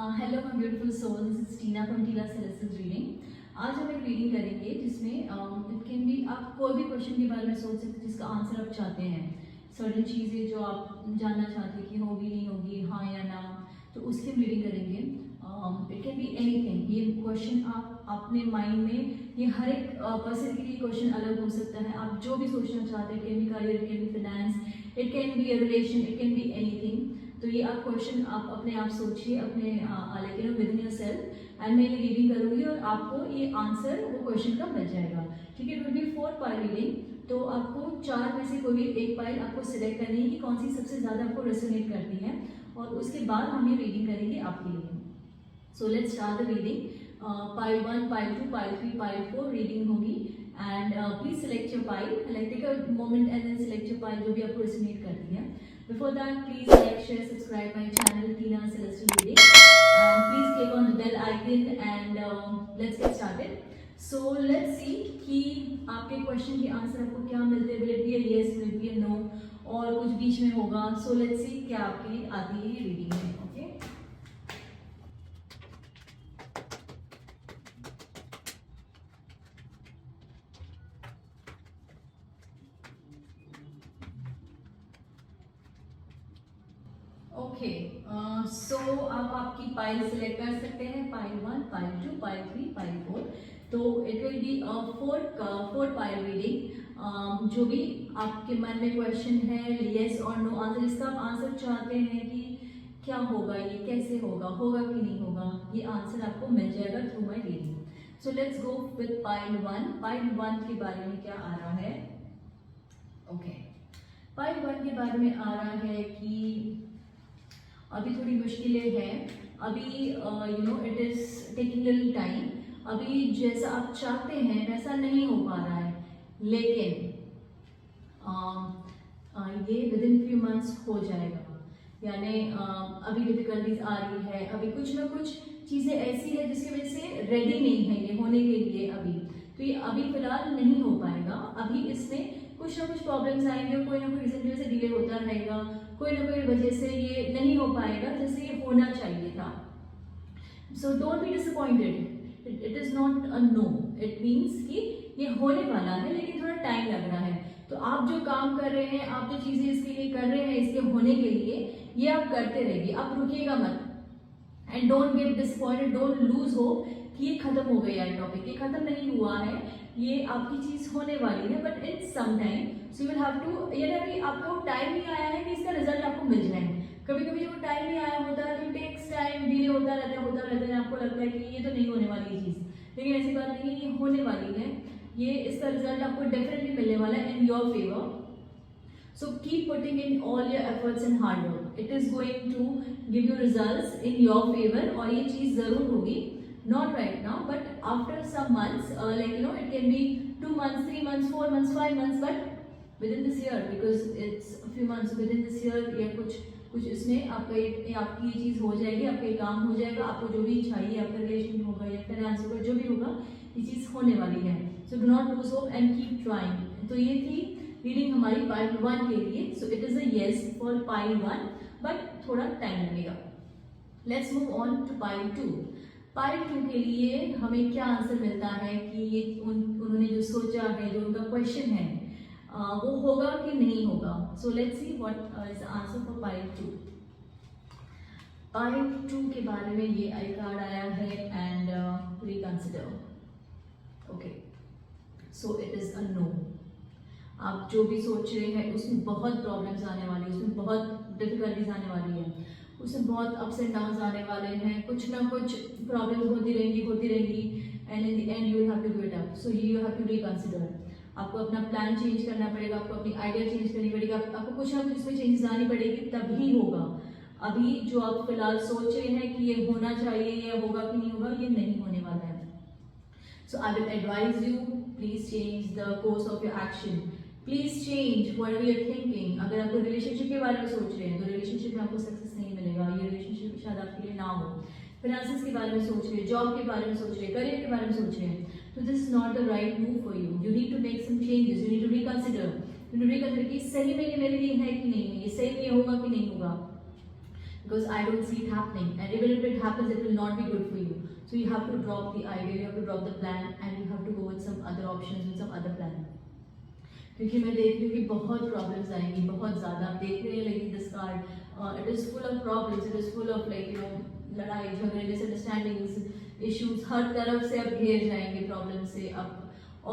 Hello my beautiful soul, this is Tina from Tina celestial reading. आज हम एक reading करेंगे जिसमें इट कैन बी आप कोई भी क्वेश्चन के बारे में सोच सकते हैं जिसका आंसर आप चाहते हैं। सर्टेन चीज़ें जो आप जानना चाहते हैं कि होगी नहीं होगी, हाँ या ना, तो उसकी हम रीडिंग करेंगे। It can be anything. ये क्वेश्चन आप अपने माइंड में, ये हर एक पर्सन के लिए क्वेश्चन अलग हो सकता है। आप जो भी सोचना चाहते हैं, it can be career, it can be finance, it can be a relation, it can be anything. तो ये आप क्वेश्चन आप अपने आप सोचिए, अपने like with in your self, and मैं ये रीडिंग करूंगी और आपको ये आंसर वो क्वेश्चन का मिल जाएगा। ठीक है, it will B 4 pile reading. तो आपको 4 में से कोई भी एक पाइल आपको सिलेक्ट करनी है कि कौन सी सबसे ज़्यादा आपको रेजोनेट करती है, और उसके बाद हम ये रीडिंग करेंगे आपके लिए। So let's start the reading. Pile 1, pile 2, pile 3, pile 4 reading होगी। And please select your pile, like take a moment and then select your pile जो भी आपको रेजोनेट करती है। Before that, please like, share, subscribe my channel Tina Celestial Reading, and please click on the bell icon and let's get started. So let's see कि आपके question के answer आपको क्या मिलते हैं। Will it be a yes, will it be a no, और कुछ बीच में होगा। So let's see क्या आपके लिए आती है ये रीडिंग में। Okay, okay. सो आप आपकी पाइल सिलेक्ट कर सकते हैं, पाइल 1, पाइल 2, पाइल 3, पाइल 4। तो it will B 4 pile reading. जो भी आपके मन में क्वेश्चन है, येस और नो आंसर, इसका आप आंसर चाहते हैं कि क्या होगा, ये कैसे होगा, होगा कि नहीं होगा, ये आंसर आपको मिल जाएगा through my reading. So let's go with pile 1। Pile 1 के बारे में क्या आ रहा है? ओके, पाइल 1 के बारे में आ रहा है कि अभी थोड़ी मुश्किलें हैं, अभी it is taking little time. अभी जैसा आप चाहते हैं वैसा नहीं हो पा रहा है, लेकिन ये विद इन फ्यू मंथ्स हो जाएगा। यानी अभी डिफिकल्टीज आ रही है, अभी कुछ ना कुछ चीजें ऐसी है जिसकी वजह से रेडी नहीं है ये होने के लिए अभी। तो ये अभी फिलहाल नहीं हो पाएगा। अभी इसमें कुछ ना कुछ प्रॉब्लम्स आएंगे, कोई ना कोई रीजन की वजह से डिले होता रहेगा, कोई ना कोई वजह से ये नहीं हो पाएगा जैसे ये होना चाहिए था। So don't be disappointed, it is not a no, it means कि ये होने वाला है लेकिन थोड़ा टाइम लग रहा है। तो आप जो काम कर रहे हैं, आप जो चीजें इसके लिए कर रहे हैं, इसके होने के लिए, ये आप करते रहिए, आप रुकिएगा मत। And don't get disappointed, don't lose hope कि ये खत्म हो गया है टॉपिक, ये खत्म नहीं हुआ है, ये आपकी चीज होने वाली है, but in some time. So you will have to, ये ना कि आपको टाइम नहीं आया है कि इसका रिजल्ट आपको मिल जाए। कभी कभी जब टाइम नहीं आया होता है तो टेक्स टाइम, डिले होता रहता है, आपको लगता है कि ये तो नहीं होने वाली ये चीज, लेकिन ऐसी बात नहीं है, ये होने वाली है। ये इसका रिजल्ट आपको डेफिनेटली मिलने वाला है in your favour. So keep putting in all your efforts and hard work. It is going to give you results in your favor, और ये चीज जरूर होगी। Not right now, but after some months, it can be 2 months, 3 months, 4 months, 5 months, but within this year, because it's a few months within this year, या कुछ इसमें आपकी ये चीज हो जाएगी, आपका ये काम हो जाएगा, आपको जो भी चाहिए, आपका रिलेशन होगा या फाइनेंस होगा, जो भी होगा, ये चीज होने वाली है। So do not lose hope and keep trying. तो ये थी रीडिंग हमारी पाइल 1 के लिए। So it is a yes for pile 1, but थोड़ा टाइम लगेगा। Let's move on to pile 2। Pile 2 के लिए हमें क्या आंसर मिलता है कि ये उन्होंने जो सोचा है, जो उनका क्वेश्चन है, वो होगा कि नहीं होगा। So let's see what is the answer for pile 2। Pile 2 के बारे में ये आई कार्ड आया है, and reconsider. Okay, so it is a no. आप जो भी सोच रहे हैं उसमें बहुत प्रॉब्लम्स आने वाली है, उसमें बहुत डिफिकल्टीज आने वाली है, उसमें बहुत अप्स एंड डाउन्स आने वाले हैं, कुछ ना कुछ प्रॉब्लम्स होती रहेंगी, and in the end you will have to give it up. So you have to reconsider. आपको अपना प्लान चेंज करना पड़ेगा, आपको अपनी आइडिया चेंज करनी पड़ेगी, आपको कुछ ना कुछ इसमें चेंजेस लानी पड़ेगी, तभी होगा। अभी जो आप फिलहाल सोच रहे हैं कि ये होना चाहिए या होगा कि नहीं होगा, ये नहीं होने वाला है। So I will advise you, please change the course of your action, please change whatever you are thinking. अगर आप रिलेशनशिप के बारे में सोच रहे हैं तो रिलेशनशिप में आपको सक्सेस नहीं मिलेगा, ये रिलेशनशिप शायद आपके लिए ना हो। फाइनेंसेस के बारे में सोच रहे हैं, जॉब के बारे में सोच रहे हैं, करियर के बारे में सोच रहे हैं, तो this is not the right move for you. You need to make some changes, you need to reconsider कि सही में ये मेरे लिए है कि नहीं है, ये सही में होगा कि नहीं होगा। because I don't see it happening, and even if it happens, it will not be good for you. So you have to drop the idea, you have to drop the plan, and you have to go with some other options, with some other plan. क्योंकि मैं देख रही हूँ कि बहुत problems आएंगी, बहुत ज़्यादा। आप देख रहे हैं like this card, it is full of problems, it is full of like you no लड़ाई झगड़े, मिसअंडरस्टैंडिंग्स, इश्यूज, हर तरफ से आप घिर जाएंगे प्रॉब्लम से। आप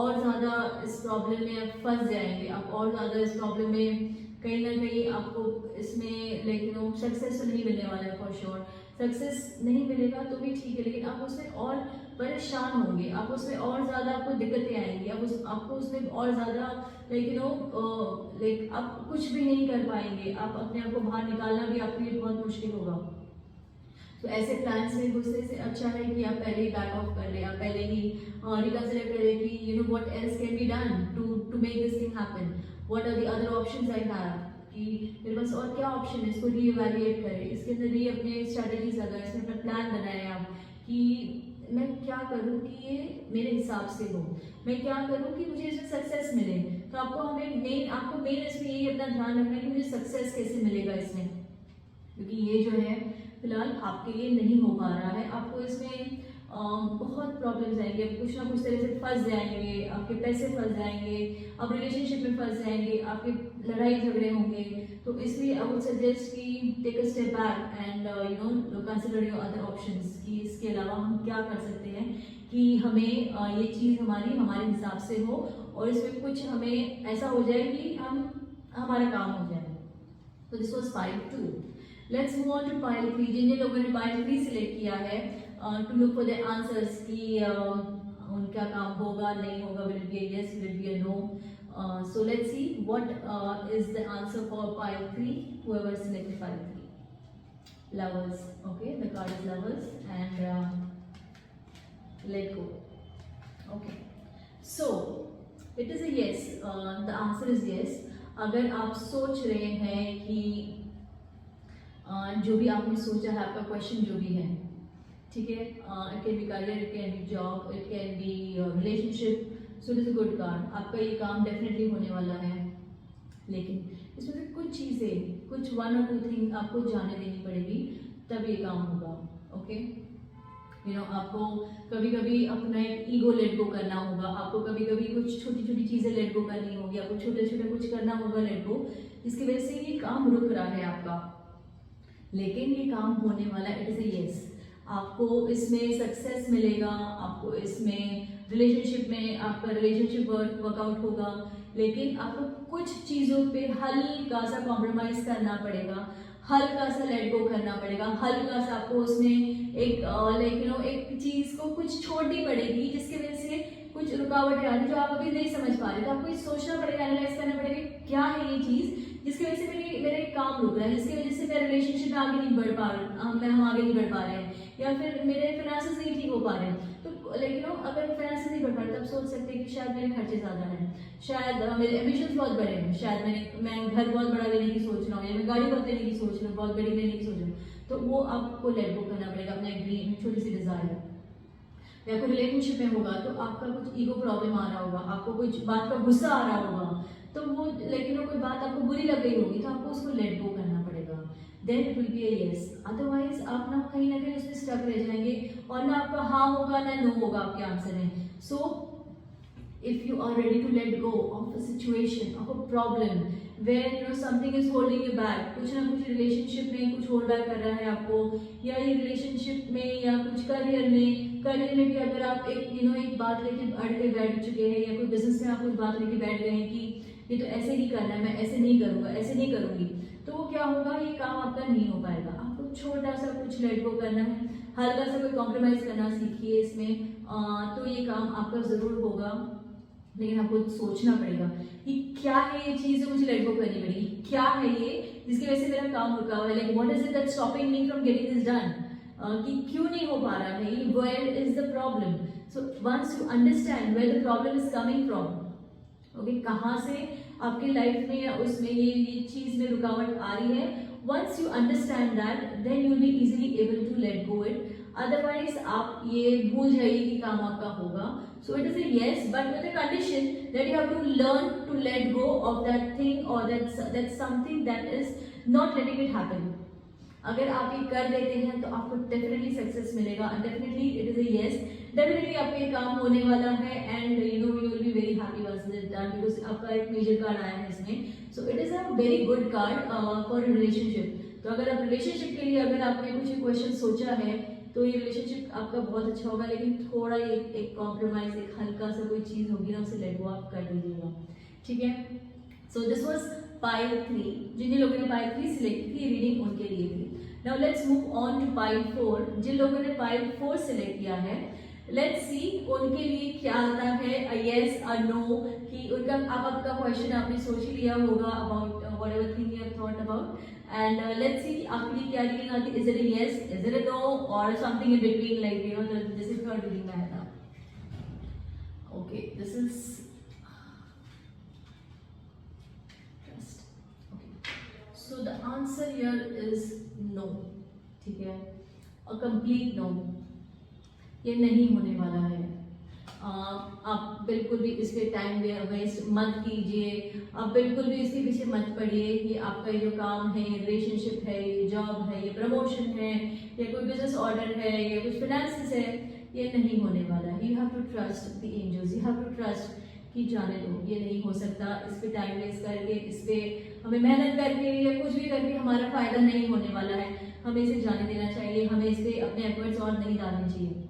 और ज़्यादा इस प्रॉब्लम में आप फंस जाएंगे, आप और ज़्यादा इस प्रॉब्लम में कहीं ना कहीं आपको इसमें लाइक यू नो सक्सेस तो नहीं मिलने वाला है फॉर श्योर। सक्सेस नहीं मिलेगा तो भी ठीक है, लेकिन आप उसमें और परेशान होंगे, आप उसमें और ज़्यादा आपको दिक्कतें आएंगी, आपको उसमें और ज़्यादा लाइक यू नो लाइक आप कुछ भी नहीं कर पाएंगे, आप अपने आप को बाहर निकालना भी आपके लिए बहुत मुश्किल होगा। तो ऐसे प्लान्स में घुसने से अच्छा है कि आप पहले ही बैक ऑफ कर लें, आप पहले ही रिकंसिडर करें कि you know what else can be done to make this thing happen, what are the other options I have, कि मेरे पास और क्या ऑप्शन है। इसको रीइवैल्यूएट करें, इसके अंदर री अपने स्ट्रैटेजीज लगाएं, इसमें अपना प्लान बनाएं आप कि मैं क्या करूं कि ये मेरे हिसाब से हो, मैं क्या करूं कि मुझे इसमें सक्सेस मिले। तो आपको मेन इसमें यही अपना ध्यान रखना है कि मुझे सक्सेस कैसे मिलेगा इसमें, क्योंकि ये जो है फिलहाल आपके लिए नहीं हो पा रहा है। आपको इसमें बहुत प्रॉब्लम्स आएंगे, आप कुछ ना कुछ तरह से फंस जाएंगे, आपके पैसे फंस जाएंगे, आप रिलेशनशिप में फंस जाएंगे, आपके लड़ाई झगड़े होंगे। तो इसलिए आई वुड सजेस्ट कि take a step back and you know consider your other options, कि इसके अलावा हम क्या कर सकते हैं कि हमें ये चीज़ हमारे हिसाब से हो और इसमें कुछ हमें ऐसा हो जाए कि हमारा काम हो जाए। तो this was pile 2। Let's move on to pile 3। जिन लोगों ने पाइल 3 सिलेक्ट किया है to look for the answers कि उनका काम होगा नहीं होगा, will it be a yes, will it be a no. So let's see what is the answer for pile 3, whoever selected pile 3। Lovers, okay, the card is lovers and let go. Okay, so it is a yes, the answer is yes। अगर आप सोच रहे हैं कि जो भी आपने सोचा है, आपका क्वेश्चन जो भी है, ठीक है, it can be career, it can be job, it can be relationship, so it is a good card. आपका ये काम डेफिनेटली होने वाला है, लेकिन इसमें से कुछ चीज़ें, कुछ 1 or 2 थिंग आपको जाने देनी पड़ेगी, तब ये काम होगा। ओके, यू नो आपको कभी कभी अपना एक ईगो लेट गो करना होगा, आपको कभी कभी कुछ छोटी छोटी चीज़ें लेट गो करनी होगी, आपको छोटे छोटे कुछ करना होगा लेट गो, जिसकी वजह से ये काम रुक रहा है आपका, लेकिन ये काम होने वाला, इट इज़ ए यस। आपको इसमें सक्सेस मिलेगा, आपको इसमें रिलेशनशिप में आपका रिलेशनशिप वर्कआउट होगा, लेकिन आपको कुछ चीज़ों पे हल्का सा कॉम्प्रोमाइज़ करना पड़ेगा, हल्का सा लेट गो करना पड़ेगा, हल्का सा आपको उसमें एक लाइक यू नो एक चीज़ को कुछ छोड़नी पड़ेगी, जिसकी वजह से कुछ रुकावटें आ रही जो आप अभी नहीं समझ पा रहे। तो आपको ये सोचना पड़ेगा, एनालाइज करना पड़ेगा क्या है ये चीज़ जिसकी वजह से मेरा एक काम रुक रहा है, जिसकी वजह से मेरा रिलेशनशिप में आगे नहीं बढ़ पा रहा, हम आगे नहीं बढ़ पा रहे हैं, या फिर मेरे फाइनेंसेस नहीं ठीक हो पा रहे हैं। तो लेकिन अगर फाइनेंसेस नहीं बढ़ पा रहे, तब सोच सकते हैं कि शायद मेरे खर्चे ज़्यादा हैं, शायद मेरे एम्बिशंस बहुत बड़े हैं, शायद मैं घर बहुत बड़ा लेने की सोच रहा हूँ, या मैं गाड़ी बहुत लेने की सोच रहा हूँ, बहुत बड़ी लेने की सोच रहा हूँ। तो वो आपको लेट गो करना पड़ेगा, अपना एक ड्रीम, छोटी सी डिज़ायर। या कोई रिलेशनशिप में होगा तो आपका कुछ ईगो प्रॉब्लम आ रहा होगा, आपको कुछ बात का गुस्सा आ रहा होगा, तो वो लेकिन कोई बात आपको बुरी लग गई होगी, तो आपको उसको लेट गो करना पड़ेगा, then it will be a yes. Otherwise आप ना कहीं उसमें स्टक रह जाएंगे, और ना आपका हाँ होगा ना नो होगा आपके आंसर में। सो if you are ready to let go of a situation, of a problem where you know something is holding you back, कुछ ना कुछ रिलेशनशिप में कुछ होल्ड बैक कर रहा है आपको, या ये रिलेशनशिप में या कुछ करियर में भी अगर आप एक बात लेके अड़ के बैठ चुके हैं, या कोई बिजनेस में आप कुछ बात लेके बैठ गए हैं कि ये तो ऐसे ही करना है, मैं ऐसे नहीं करूँगा, ऐसे नहीं करूँगी, तो वो क्या होगा, ये काम आपका नहीं हो पाएगा। आपको छोटा सा कुछ लेट गो करना है, हल्का सा कोई कॉम्प्रोमाइज करना सीखिए इसमें, तो ये काम आपका ज़रूर होगा। लेकिन आपको सोचना पड़ेगा कि क्या है ये चीज़ जो मुझे लेट गो करनी पड़ेगी, क्या है ये जिसकी वजह से मेरा काम रुका हुआ है, like what is it that stopping me from getting this done, कि क्यों नहीं हो पा रहा है, where is the problem. So once you understand where the problem is coming from, okay, कहाँ से आपकी लाइफ में या उसमें ये चीज़ में रुकावट आ रही है, once you understand that then you will be easily able to let go it. Otherwise आप ये भूल जाइए कि काम आपका होगा। So it is a yes, but with a condition that you have to learn to let go of that thing, or that's something that is not letting it happen. अगर आप ये कर देते हैं तो आपको डेफिनेटली सक्सेस मिलेगा, and definitely it is a yes, definitely आपका ये काम होने वाला है, and you know you will be very happy once it is done, because आपका एक मेजर कार्ड आया है इसमें. So it is a very good card for relationship. तो अगर आप रिलेशनशिप के लिए अगर आपने कुछ क्वेश्चन सोचा है तो ये रिलेशनशिप आपका बहुत अच्छा होगा, लेकिन थोड़ा ये एक कॉम्प्रोमाइज, एक हल्का सा कोई चीज होगी ना, उसे लेट गो आप कर दीजिएगा. ठीक है. So this was pile 3. जिन लोगों ने पाइल 3 सिलेक्ट की रीडिंग उनके लिए थी. Now let's move on to pile 4. जिन लोगों ने पाइल 4 सिलेक्ट किया है, लेट्स सी उनके लिए क्या आता है, अ यस अ नो, कि उनका आपका क्वेश्चन आपने सोच ही लिया होगा about whatever thing you have thought about, and let's see कि आपके लिए क्या रीडिंग आती है. Is it a yes, is it a no, और something in between, like you know जैसे थर्ड रीडिंग में आया था. Okay, this is so the answer here is no. ठीक है, a complete no. ये नहीं होने वाला है. आप बिल्कुल भी इस पे टाइम वेस्ट मत कीजिए, आप बिल्कुल भी इसके पीछे मत पड़िए कि आपका ये जो काम है, ये रिलेशनशिप है, ये जॉब है, ये प्रमोशन है, या कोई बिजनेस ऑर्डर है, या कुछ फाइनेंसेस है, ये नहीं होने वाला है. You have to trust the angels, you have to trust कि जाने दो, ये नहीं हो सकता. इस पे टाइम वेस्ट करके, इस पे हमें मेहनत करके या कुछ भी करके हमारा फायदा नहीं होने वाला है. हमें इसे जाने देना चाहिए, हमें इस पे अपने एफर्ट्स और नहीं डालने चाहिए.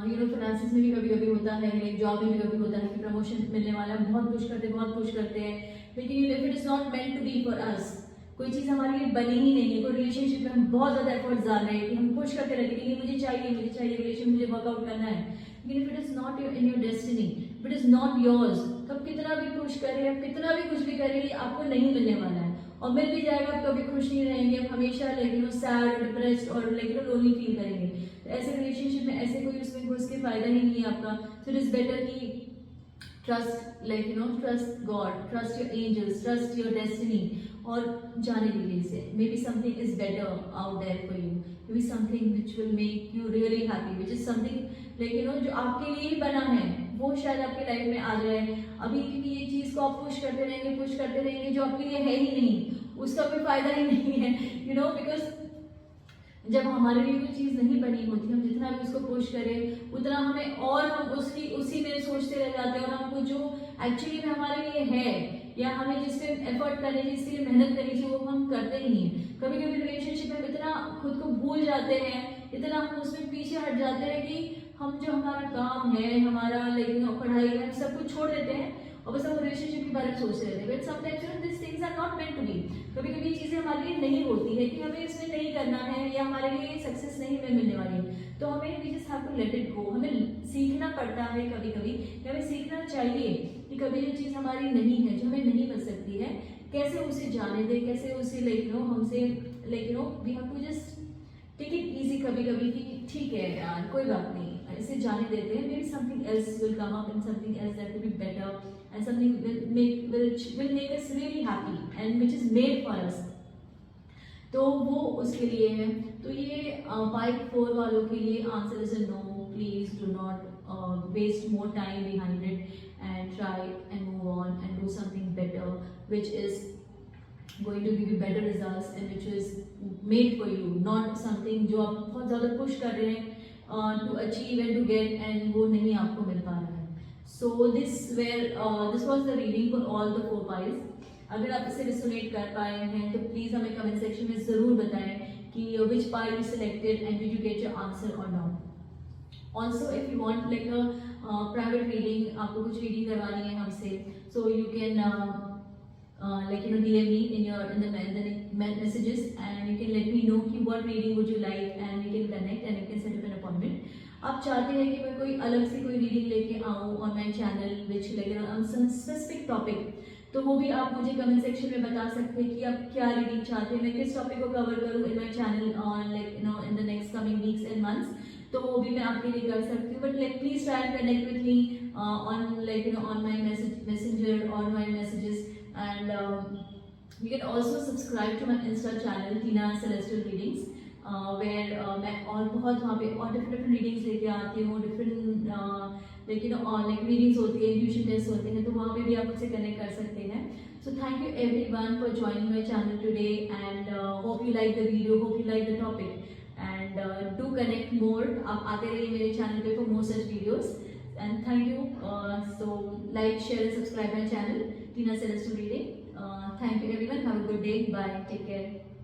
यू नो फाइनेंसेस में भी कभी कभी होता है, लाइक जॉब में भी कभी होता है कि प्रमोशन मिलने वाला है, बहुत पुश करते हैं, लेकिन if it is not meant to be for us, कोई चीज़ हमारे लिए बनी ही नहीं है, कोई रिलेशनशिप में हम बहुत ज़्यादा एफर्ट्स डाल रहे हैं कि हम पुश करते रहते हैं कि मुझे चाहिए रिलेशन, मुझे वर्कआउट करना है, लेकिन if it is not in your destiny, if it is not yours, तो आप कितना भी पुश करें, आप कितना भी कुछ भी करें, आपको नहीं मिलने वाला है. और मिल भी जाएगा, आप कभी खुश नहीं रहेंगे, आप हमेशा लेकिन सैड और डिप्रेस्ड और लेकिन लोनली फील करेंगे. तो ऐसे रिलेशनशिप में ऐसे कोई उसमें घुस के फायदा ही नहीं है आपका. सो इट इज बेटर कि trust, like you know, trust God, trust your angels, trust your destiny, और जाने दीजिए इसे. Maybe something is better out there for you, maybe something which will make you really happy, which is something like you know जो आपके लिए ही बना है, वो शायद आपके लाइफ में आ जाए. अभी क्योंकि ये चीज को आप पुश करते रहेंगे जो आपके लिए है ही नहीं, उसका कोई फायदा ही नहीं है. यू नो, बिकॉज जब हमारे लिए कोई चीज नहीं बनी होती, हम जितना भी उसको पुश करें उतना हमें, और हम उसी में सोचते रह जाते हैं, और हमको जो एक्चुअली में हमारे लिए है, या हमें जिस पे एफर्ट करनी चाहिए, जिसके लिए मेहनत करनी चाहिए, वो हम करते ही नहीं है. कभी कभी रिलेशनशिप में इतना खुद को भूल जाते हैं, इतना हम उसमें पीछे हट जाते हैं कि हम जो हमारा काम है, हमारा लेकिन पढ़ाई है, सब कुछ छोड़ देते हैं और बस हम रिलेशनशिप के बारे में सोचते रहते हैं. But sometimes you know this things are not meant to be. कभी कभी ये चीजें हमारे लिए नहीं होती है कि हमें इसमें नहीं करना है, या हमारे लिए सक्सेस नहीं मिलने वाली है, तो हमें we just have to let it go. हमें सीखना पड़ता है कभी कभी, हमें सीखना चाहिए कि कभी जो चीज हमारी नहीं है, जो हमें नहीं मिल सकती है, कैसे उसे जाने दे, कैसे उसे लाइक नो हमसे like no we have to just take it easy कभी कभी कि ठीक है यार कोई बात नहीं, इसे जाने देते हैं. May be something else will come up, and something else that will be better, and something will make us really happy and which is made for us. तो वो उसके लिए है. तो ये पाइल 4 वालों के लिए answer is no. Please do not waste more time behind it, and try and move on and do something better which is going to give you better results and which is made for you, not something जो आप बहुत ज़्यादा push कर रहे हैं to achieve and to get, and वो नहीं आपको मिल पा रहा है. So this was the reading for all the 4 piles. अगर आप इसे रिसोनेट कर पाए हैं तो प्लीज हमें कमेंट सेक्शन में जरूर बताएं कि which pile you selected and did you get your answer or not. Also if you want like a private reading, आपको कुछ रीडिंग करवानी है हमसे, so you can like you know DM me in the messages, and you can let me know कि what reading would you like, and we can connect and we can set up an appointment. आप चाहते हैं कि मैं कोई अलग से कोई रीडिंग लेके आऊँ on my channel which like on some specific topic, तो वो भी आप मुझे कमेंट सेक्शन में बता सकते हैं कि आप क्या रीडिंग चाहते हैं, मैं किस टॉपिक को कवर करूँ in my channel on like you know in the next coming weeks and months. तो वो भी मैं आपके लिए कर सकती हूँ. But like please try and connect with me on like you know on my messenger और my messages, and you can also subscribe to my Insta channel Tina Celestial Readings, where मैं और बहुत वहाँ पे और डिफरेंट रीडिंग्स लेके आती हूँ, डिफरेंट लेकिन लाइक रीडिंग्स होती है, ट्यूशन टेस्ट होते हैं, तो वहाँ पे भी आप मुझसे कनेक्ट कर सकते हैं. So thank you everyone for joining my channel today, and hope you like the video, hope you like the topic, and do connect more. आप आते रहिए मेरे channel पे for more such videos, and thank you. So like, share and subscribe my channel, Tina Celeste Reading. Thank you everyone. Have a good day. Bye. Take care.